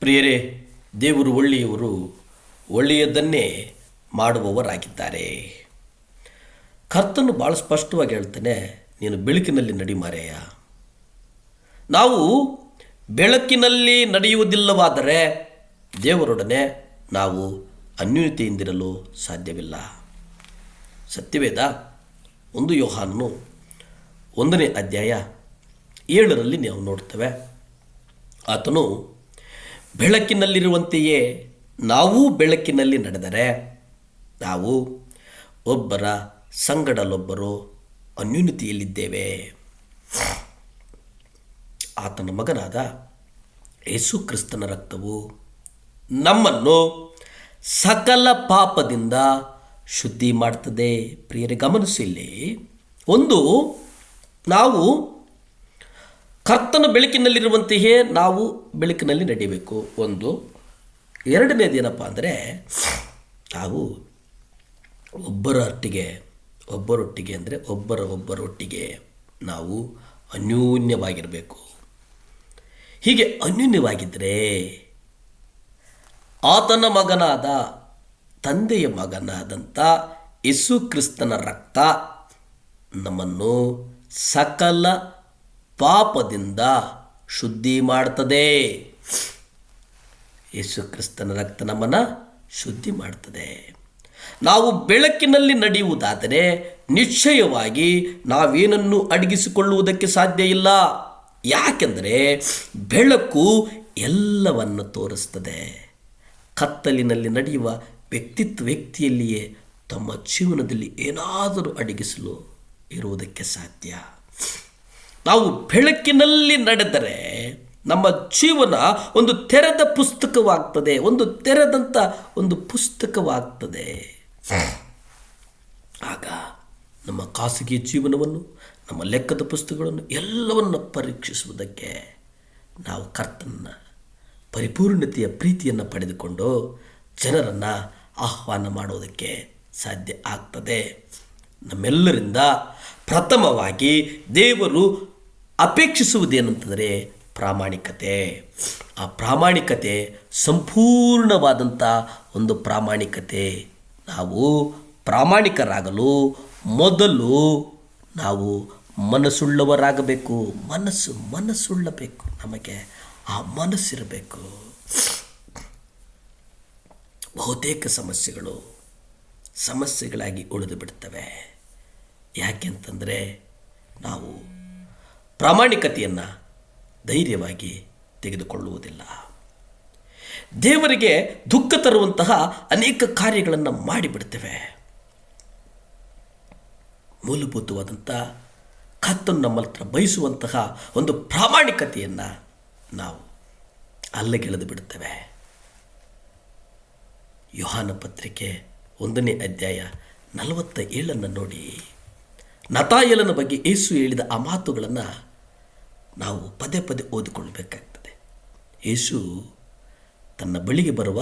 ಪ್ರಿಯರೇ, ದೇವರು ಒಳ್ಳೆಯವರು, ಒಳ್ಳೆಯದನ್ನೇ ಮಾಡುವವರಾಗಿದ್ದಾರೆ. ಕರ್ತನು ಭಾಳ ಸ್ಪಷ್ಟವಾಗಿ ಹೇಳ್ತಾನೆ, ನೀನು ಬೆಳಕಿನಲ್ಲಿ ನಡಿ ಮಾರಾಯ. ನಾವು ಬೆಳಕಿನಲ್ಲಿ ನಡೆಯುವುದಿಲ್ಲವಾದರೆ ದೇವರೊಡನೆ ನಾವು ಅನ್ಯೋನ್ಯತೆಯಿಂದಿರಲು ಸಾಧ್ಯವಿಲ್ಲ. ಸತ್ಯವೇದ 1 ಯೋಹಾನನು 1ನೇ ಅಧ್ಯಾಯ 7ರಲ್ಲಿ ನಾವು ನೋಡ್ತೇವೆ. ಆತನು ಬೆಳಕಿನಲ್ಲಿರುವಂತೆಯೇ ನಾವೂ ಬೆಳಕಿನಲ್ಲಿ ನಡೆದರೆ ನಾವು ಒಬ್ಬರ ಸಂಗಡಲೊಬ್ಬರು ಅನ್ಯೋನ್ಯತೆಯಲ್ಲಿದ್ದೇವೆ. ಆತನ ಮಗನಾದ ಯೇಸು ಕ್ರಿಸ್ತನ ರಕ್ತವು ನಮ್ಮನ್ನು ಸಕಲ ಪಾಪದಿಂದ ಶುದ್ಧಿ ಮಾಡ್ತದೆ. ಪ್ರಿಯರೇ, ಗಮನಿಸಿ, ಇಲ್ಲಿ ಒಂದು, ನಾವು ಕರ್ತನ ಬೆಳಕಿನಲ್ಲಿರುವಂತೆಯೇ ನಾವು ಬೆಳಕಿನಲ್ಲಿ ನಡೆಯಬೇಕು. ಒಂದು. ಎರಡನೇದೇನಪ್ಪ ಅಂದರೆ, ನಾವು ಒಬ್ಬರೊಟ್ಟಿಗೆ ಅಂದರೆ ಒಬ್ಬರೊಟ್ಟಿಗೆ ನಾವು ಅನ್ಯೋನ್ಯವಾಗಿರಬೇಕು. ಹೀಗೆ ಅನ್ಯೋನ್ಯವಾಗಿದ್ದರೆ ಆತನ ಮಗನಾದ, ತಂದೆಯ ಮಗನಾದಂಥ ಯೇಸು ಕ್ರಿಸ್ತನ ರಕ್ತ ನಮ್ಮನ್ನು ಸಕಲ ಪಾಪದಿಂದ ಶುದ್ಧಿ ಮಾಡ್ತದೆ. ಯೇಸು ಕ್ರಿಸ್ತನ ರಕ್ತ ನಮ್ಮನ್ನು ಶುದ್ಧಿ ಮಾಡ್ತದೆ. ನಾವು ಬೆಳಕಿನಲ್ಲಿ ನಡೆಯುವುದಾದರೆ ನಿಶ್ಚಯವಾಗಿ ನಾವೇನನ್ನು ಅಡಗಿಸಿಕೊಳ್ಳುವುದಕ್ಕೆ ಸಾಧ್ಯ ಇಲ್ಲ. ಯಾಕೆಂದರೆ ಬೆಳಕು ಎಲ್ಲವನ್ನು ತೋರಿಸ್ತದೆ. ಕತ್ತಲಿನಲ್ಲಿ ನಡೆಯುವ ವ್ಯಕ್ತಿಯಲ್ಲಿಯೇ ತಮ್ಮ ಜೀವನದಲ್ಲಿ ಏನಾದರೂ ಅಡಗಿಸಲು ಇರುವುದಕ್ಕೆ ಸಾಧ್ಯ. ನಾವು ಬೆಳಕಿನಲ್ಲಿ ನಡೆದರೆ ನಮ್ಮ ಜೀವನ ಒಂದು ತೆರೆದ ಪುಸ್ತಕವಾಗ್ತದೆ, ಒಂದು ಪುಸ್ತಕವಾಗ್ತದೆ. ಆಗ ನಮ್ಮ ಖಾಸಗಿ ಜೀವನವನ್ನು, ನಮ್ಮ ಲೆಕ್ಕದ ಪುಸ್ತಕಗಳನ್ನು ಎಲ್ಲವನ್ನು ಪರೀಕ್ಷಿಸುವುದಕ್ಕೆ ನಾವು ಕರ್ತನ ಪರಿಪೂರ್ಣತೆಯ ಪ್ರೀತಿಯನ್ನು ಪಡೆದುಕೊಂಡು ಜನರನ್ನು ಆಹ್ವಾನ ಮಾಡುವುದಕ್ಕೆ ಸಾಧ್ಯ ಆಗ್ತದೆ. ನಮ್ಮೆಲ್ಲರಿಂದ ಪ್ರಥಮವಾಗಿ ದೇವರು ಅಪೇಕ್ಷಿಸುವುದೇನಂತಂದರೆ ಪ್ರಾಮಾಣಿಕತೆ. ಆ ಪ್ರಾಮಾಣಿಕತೆ ಸಂಪೂರ್ಣವಾದಂಥ ಒಂದು ಪ್ರಾಮಾಣಿಕತೆ. ನಾವು ಪ್ರಾಮಾಣಿಕರಾಗಲು ಮೊದಲು ನಾವು ಮನಸ್ಸುಳ್ಳವರಾಗಬೇಕು. ಮನಸ್ಸುಳ್ಳಬೇಕು. ನಮಗೆ ಆ ಮನಸ್ಸಿರಬೇಕು. ಬಹುತೇಕ ಸಮಸ್ಯೆಗಳಾಗಿ ಉಳಿದು ಬಿಡ್ತವೆ. ಯಾಕೆಂತಂದರೆ ನಾವು ಪ್ರಾಮಾಣಿಕತೆಯನ್ನು ಧೈರ್ಯವಾಗಿ ತೆಗೆದುಕೊಳ್ಳುವುದಿಲ್ಲ. ದೇವರಿಗೆ ದುಃಖ ತರುವಂತಹ ಅನೇಕ ಕಾರ್ಯಗಳನ್ನು ಮಾಡಿಬಿಡ್ತೇವೆ. ಮೂಲಭೂತವಾದಂಥ ಕರ್ತನು ನಮ್ಮ ಹತ್ರ ಬಯಸುವಂತಹ ಒಂದು ಪ್ರಾಮಾಣಿಕತೆಯನ್ನು ನಾವು ಅಲ್ಲಗೆಳೆದು ಬಿಡುತ್ತೇವೆ. ಯೋಹಾನ ಪತ್ರಿಕೆ 1ನೇ ಅಧ್ಯಾಯ 47 ನೋಡಿ. ನತಾಯೇಲನ ಬಗ್ಗೆ ಯೇಸು ಹೇಳಿದ ಆ ಮಾತುಗಳನ್ನು ನಾವು ಪದೇ ಪದೇ ಓದಿಕೊಳ್ಳಬೇಕಾಗ್ತದೆ. ಯೇಸು ತನ್ನ ಬಳಿಗೆ ಬರುವ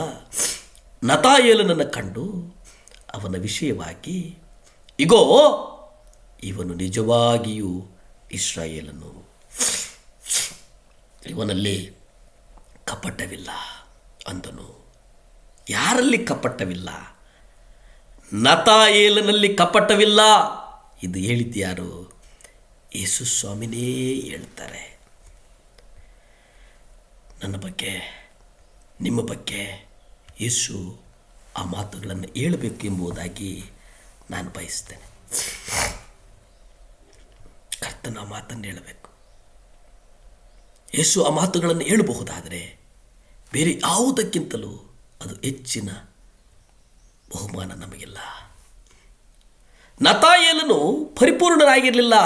ನತಾಯೇಲನನ್ನು ಕಂಡು ಅವನ ವಿಷಯವಾಗಿ, ಇಗೋ, ಇವನು ನಿಜವಾಗಿಯೂ ಇಸ್ರಾಯೇಲನು, ಇವನಲ್ಲಿ ಕಪಟವಿಲ್ಲ ಅಂದನು. ಯಾರಲ್ಲಿ ಕಪಟವಿಲ್ಲ? ನತಾಯೇಲನಲ್ಲಿ ಕಪಟವಿಲ್ಲ. ಇದು ಹೇಳಿದ್ಯಾರು? ಯೇಸು ಸ್ವಾಮಿನೇ ಹೇಳ್ತಾರೆ. ನನ್ನ ಬಗ್ಗೆ, ನಿಮ್ಮ ಬಗ್ಗೆ ಯೇಸು ಆ ಮಾತುಗಳನ್ನು ಹೇಳಬೇಕು ಎಂಬುದಾಗಿ ನಾನು ಬಯಸ್ತೇನೆ. ಕರ್ತನ ಆ ಮಾತನ್ನು ಹೇಳಬೇಕು. ಯೇಸು ಆ ಮಾತುಗಳನ್ನು ಹೇಳಬಹುದಾದರೆ ಬೇರೆ ಯಾವುದಕ್ಕಿಂತಲೂ ಅದು ಹೆಚ್ಚಿನ ಬಹುಮಾನ ನಮಗಿಲ್ಲ. ನತಾಯೇಲನು ಪರಿಪೂರ್ಣನಾಗಿರಲಿಲ್ಲ,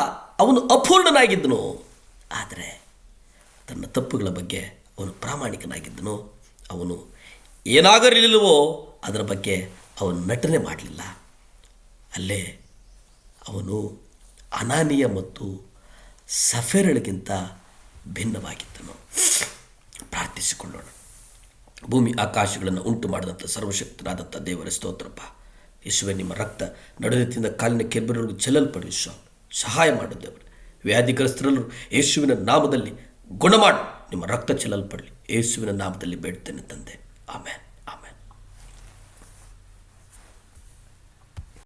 ಅವನು ಅಪೂರ್ಣನಾಗಿದ್ದನು. ಆದರೆ ತನ್ನ ತಪ್ಪುಗಳ ಬಗ್ಗೆ ಅವನು ಪ್ರಾಮಾಣಿಕನಾಗಿದ್ದನು. ಅವನು ಏನಾಗಲಿಲ್ಲವೋ ಅದರ ಬಗ್ಗೆ ಅವನು ನಟನೆ ಮಾಡಲಿಲ್ಲ. ಅಲ್ಲೇ ಅವನು ಅನಾನಿಯ ಮತ್ತು ಸಫೇರಳಿಗಿಂತ ಭಿನ್ನವಾಗಿದ್ದನು. ಪ್ರಾರ್ಥಿಸಿಕೊಳ್ಳೋಣ. ಭೂಮಿ ಆಕಾಶಗಳನ್ನು ಉಂಟು ಮಾಡಿದಂಥ ಸರ್ವಶಕ್ತನಾದಂಥ ದೇವರ ಸ್ತೋತ್ರಪ್ಪ. ಯೇಸುವೆ, ನಿಮ್ಮ ರಕ್ತ ನಡುನೆತ್ತಿಂದ ಕಾಲಿನ ಕೆಬ್ಬರವರೆಗೂ ಚೆಲ್ಲಲ್ಪಡಿ. ಸಹಾಯ ಮಾಡು ದೇವರು. ವ್ಯಾಧಿಗ್ರಸ್ತರಲ್ಲೂ ಯೇಸುವಿನ ನಾಮದಲ್ಲಿ ಗುಣಮಾಡು, ನಿಮ್ಮ ರಕ್ತ ಚೆಲ್ಲಲ್ಪಡಲಿ. ಯೇಸುವಿನ ನಾಮದಲ್ಲಿ ಬೇಡ್ತೇನೆ ತಂದೆ, ಆಮೇನ್.